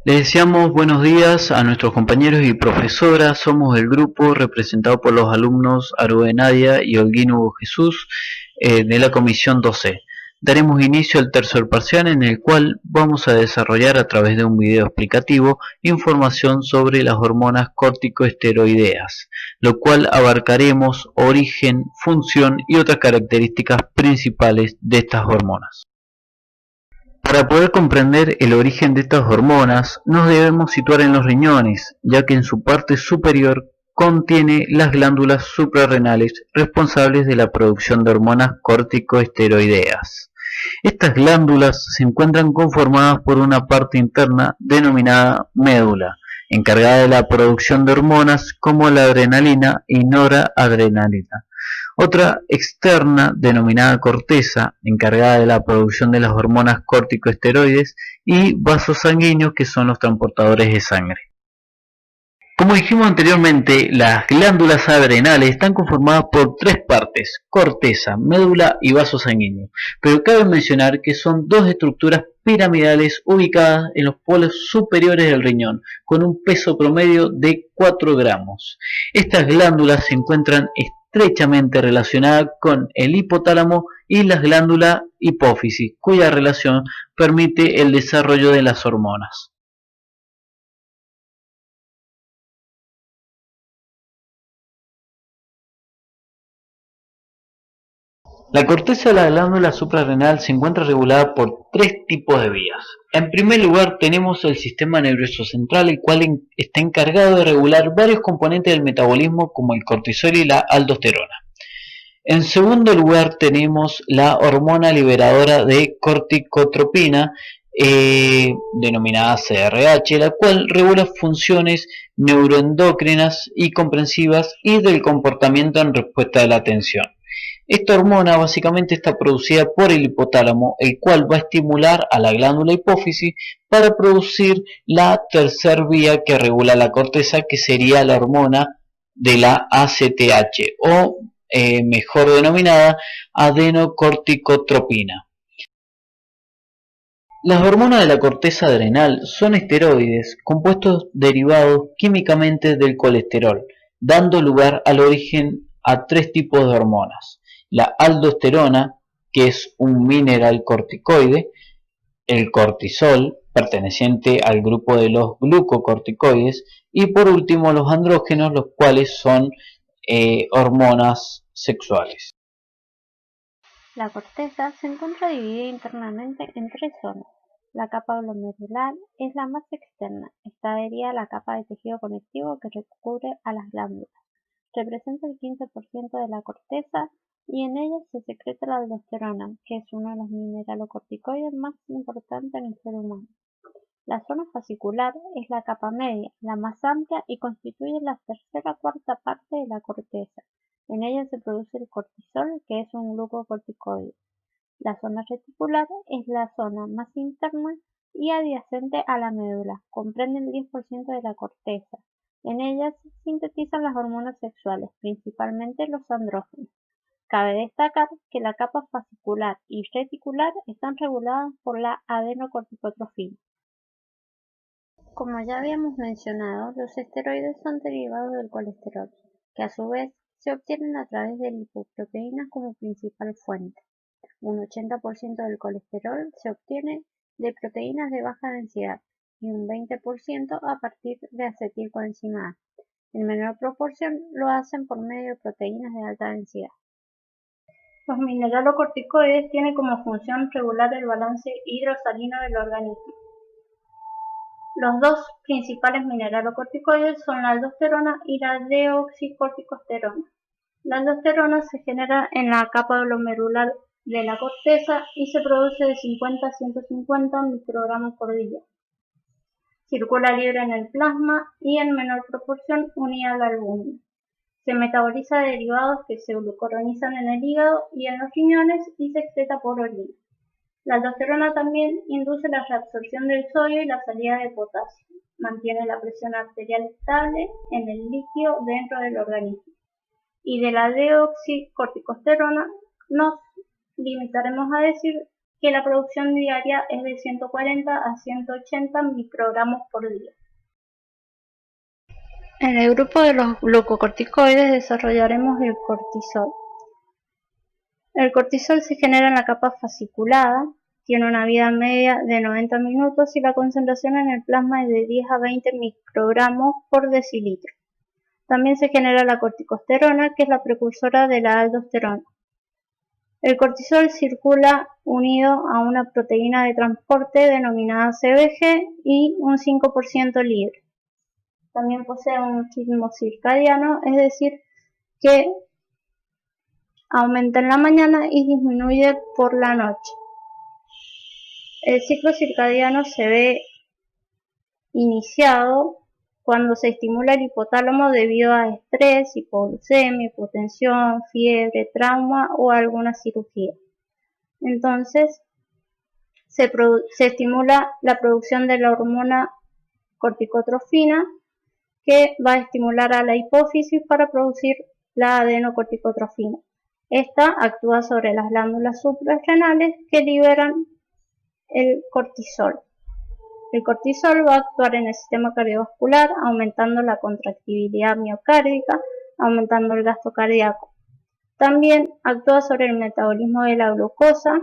Les deseamos buenos días a nuestros compañeros y profesoras. Somos el grupo representado por los alumnos Aroe Nadia y Holguín Hugo Jesús de la Comisión 12. Daremos inicio al tercer parcial en el cual vamos a desarrollar a través de un video explicativo información sobre las hormonas corticosteroideas, lo cual abarcaremos origen, función y otras características principales de estas hormonas. Para poder comprender el origen de estas hormonas, nos debemos situar en los riñones, ya que en su parte superior contiene las glándulas suprarrenales responsables de la producción de hormonas corticosteroideas. Estas glándulas se encuentran conformadas por una parte interna denominada médula, encargada de la producción de hormonas como la adrenalina y noradrenalina. Otra externa, denominada corteza, encargada de la producción de las hormonas corticosteroides, y vasos sanguíneos, que son los transportadores de sangre. Como dijimos anteriormente, las glándulas adrenales están conformadas por tres partes: corteza, médula y vaso sanguíneo. Pero cabe mencionar que son dos estructuras piramidales ubicadas en los polos superiores del riñón, con un peso promedio de 4 gramos. Estas glándulas se encuentran estrechamente relacionadas con el hipotálamo y la glándula hipófisis, cuya relación permite el desarrollo de las hormonas. La corteza de la glándula suprarrenal se encuentra regulada por tres tipos de vías. En primer lugar tenemos el sistema nervioso central, el cual está encargado de regular varios componentes del metabolismo como el cortisol y la aldosterona. En segundo lugar tenemos la hormona liberadora de corticotropina, denominada CRH, la cual regula funciones neuroendocrinas y comprensivas y del comportamiento en respuesta de la atención. Esta hormona básicamente está producida por el hipotálamo, el cual va a estimular a la glándula hipófisis para producir la tercer vía que regula la corteza, que sería la hormona de la ACTH, o mejor denominada adenocorticotropina. Las hormonas de la corteza adrenal son esteroides, compuestos derivados químicamente del colesterol, dando lugar al origen a tres tipos de hormonas: la aldosterona, que es un mineral corticoide; el cortisol, perteneciente al grupo de los glucocorticoides; y por último los andrógenos, los cuales son hormonas sexuales. La corteza se encuentra dividida internamente en tres zonas. La capa glomerular es la más externa, está adherida a la capa de tejido conectivo que recubre a las glándulas. Representa el 15% de la corteza y en ella se secreta la aldosterona, que es uno de los mineralocorticoides más importantes en el ser humano. La zona fascicular es la capa media, la más amplia, y constituye la tercera cuarta parte de la corteza. En ella se produce el cortisol, que es un glucocorticoide. La zona reticular es la zona más interna y adyacente a la médula. Comprende el 10% de la corteza. En ella se sintetizan las hormonas sexuales, principalmente los andrógenos. Cabe destacar que la capa fascicular y reticular están reguladas por la adenocorticotrofina. Como ya habíamos mencionado, los esteroides son derivados del colesterol, que a su vez se obtienen a través de lipoproteínas como principal fuente. Un 80% del colesterol se obtiene de proteínas de baja densidad y un 20% a partir de acetilcoenzima A. En menor proporción lo hacen por medio de proteínas de alta densidad. Los mineralocorticoides tienen como función regular el balance hidrosalino del organismo. Los dos principales mineralocorticoides son la aldosterona y la deoxicorticosterona. La aldosterona se genera en la capa glomerular de la corteza y se produce de 50 a 150 microgramos por día. Circula libre en el plasma y en menor proporción unida a la albúmina. Se metaboliza de derivados que se glucuronizan en el hígado y en los riñones y se excreta por orina. La aldosterona también induce la reabsorción del sodio y la salida de potasio. Mantiene la presión arterial estable en el líquido dentro del organismo. Y de la deoxicorticosterona nos limitaremos a decir que la producción diaria es de 140 a 180 microgramos por día. En el grupo de los glucocorticoides desarrollaremos el cortisol. El cortisol se genera en la capa fasciculada, tiene una vida media de 90 minutos y la concentración en el plasma es de 10 a 20 microgramos por decilitro. También se genera la corticosterona, que es la precursora de la aldosterona. El cortisol circula unido a una proteína de transporte denominada CBG y un 5% libre. También posee un ritmo circadiano, es decir, que aumenta en la mañana y disminuye por la noche. El ciclo circadiano se ve iniciado cuando se estimula el hipotálamo debido a estrés, hipoglucemia, hipotensión, fiebre, trauma o alguna cirugía. Entonces, se estimula la producción de la hormona corticotrofina, que va a estimular a la hipófisis para producir la adenocorticotrofina. Esta actúa sobre las glándulas suprarrenales que liberan el cortisol. El cortisol va a actuar en el sistema cardiovascular, aumentando la contractibilidad miocárdica, aumentando el gasto cardíaco. También actúa sobre el metabolismo de la glucosa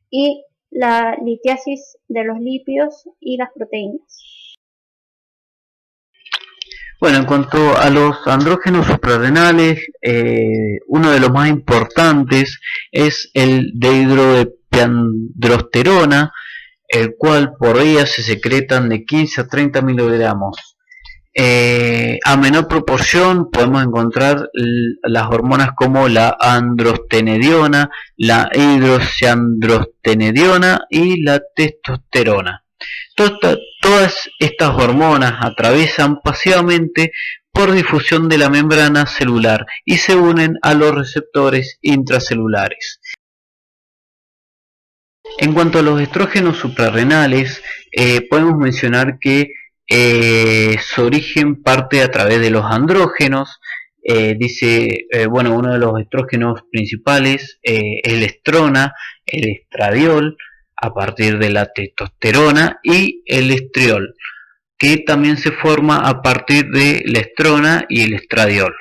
y la litiasis de los lípidos y las proteínas. Bueno, en cuanto a los andrógenos suprarrenales, uno de los más importantes es el dehidroepiandrosterona, el cual por día se secretan de 15 a 30 miligramos. A menor proporción podemos encontrar las hormonas como la androstenediona, la hidroxiandrostenediona y la testosterona. Todas estas hormonas atraviesan pasivamente por difusión de la membrana celular y se unen a los receptores intracelulares. En cuanto a los estrógenos suprarrenales, podemos mencionar que su origen parte a través de los andrógenos. Uno de los estrógenos principales es el estrona, el estradiol, a partir de la testosterona, y el estriol, que también se forma a partir de la estrona y el estradiol.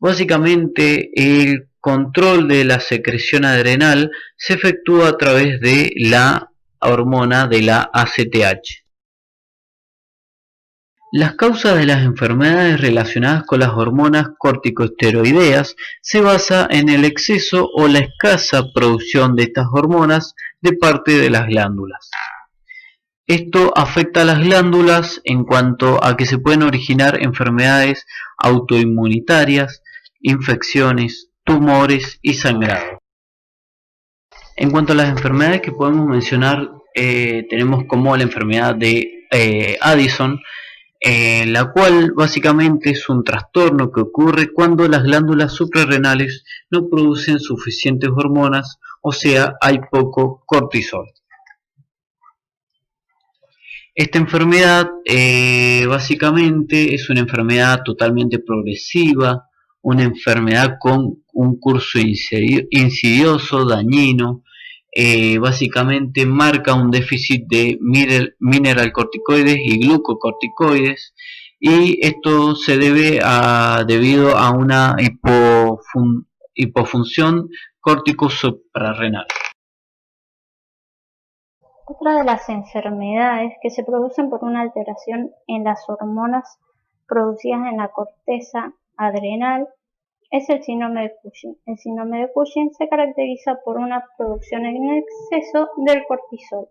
Básicamente, el control de la secreción adrenal se efectúa a través de la hormona de la ACTH. Las causas de las enfermedades relacionadas con las hormonas corticosteroideas se basa en el exceso o la escasa producción de estas hormonas de parte de las glándulas. Esto afecta a las glándulas en cuanto a que se pueden originar enfermedades autoinmunitarias, infecciones, tumores y sangrado. En cuanto a las enfermedades que podemos mencionar, tenemos como la enfermedad de Addison, la cual básicamente es un trastorno que ocurre cuando las glándulas suprarrenales no producen suficientes hormonas, o sea, hay poco cortisol. Esta enfermedad básicamente es una enfermedad totalmente progresiva, una enfermedad con un curso insidioso, dañino. Básicamente marca un déficit de mineralcorticoides y glucocorticoides, y esto se debe debido a una hipofunción córtico-suprarrenal. Otra de las enfermedades que se producen por una alteración en las hormonas producidas en la corteza adrenal es el síndrome de Cushing. El síndrome de Cushing se caracteriza por una producción en exceso del cortisol.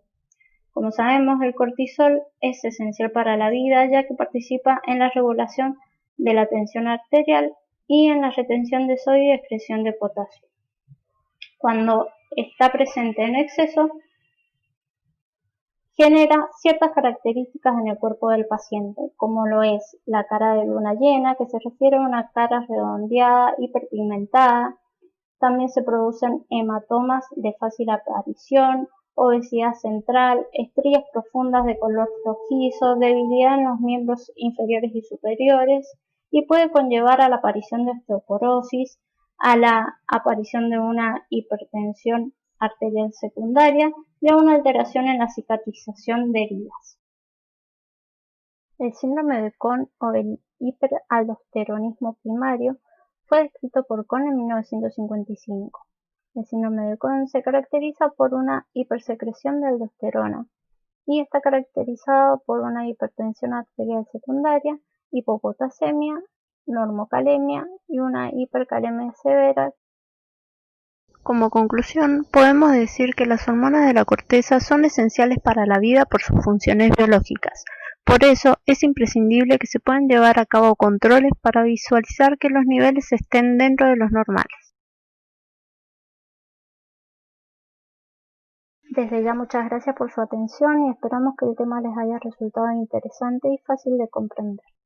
Como sabemos, el cortisol es esencial para la vida, ya que participa en la regulación de la tensión arterial y en la retención de sodio y excreción de potasio. Cuando está presente en exceso, genera ciertas características en el cuerpo del paciente, como lo es la cara de luna llena, que se refiere a una cara redondeada, hiperpigmentada. También se producen hematomas de fácil aparición, obesidad central, estrías profundas de color rojizo, debilidad en los miembros inferiores y superiores, y puede conllevar a la aparición de osteoporosis, a la aparición de una hipertensión arterial secundaria y a una alteración en la cicatrización de heridas. El síndrome de Cohn o el hiperaldosteronismo primario fue descrito por Cohn en 1955. El síndrome de Cohn se caracteriza por una hipersecreción de aldosterona y está caracterizado por una hipertensión arterial secundaria, hipopotasemia, normocalemia y una hipercalemia severa. Como conclusión, podemos decir que las hormonas de la corteza son esenciales para la vida por sus funciones biológicas. Por eso, es imprescindible que se puedan llevar a cabo controles para visualizar que los niveles estén dentro de los normales. Desde ya muchas gracias por su atención y esperamos que el tema les haya resultado interesante y fácil de comprender.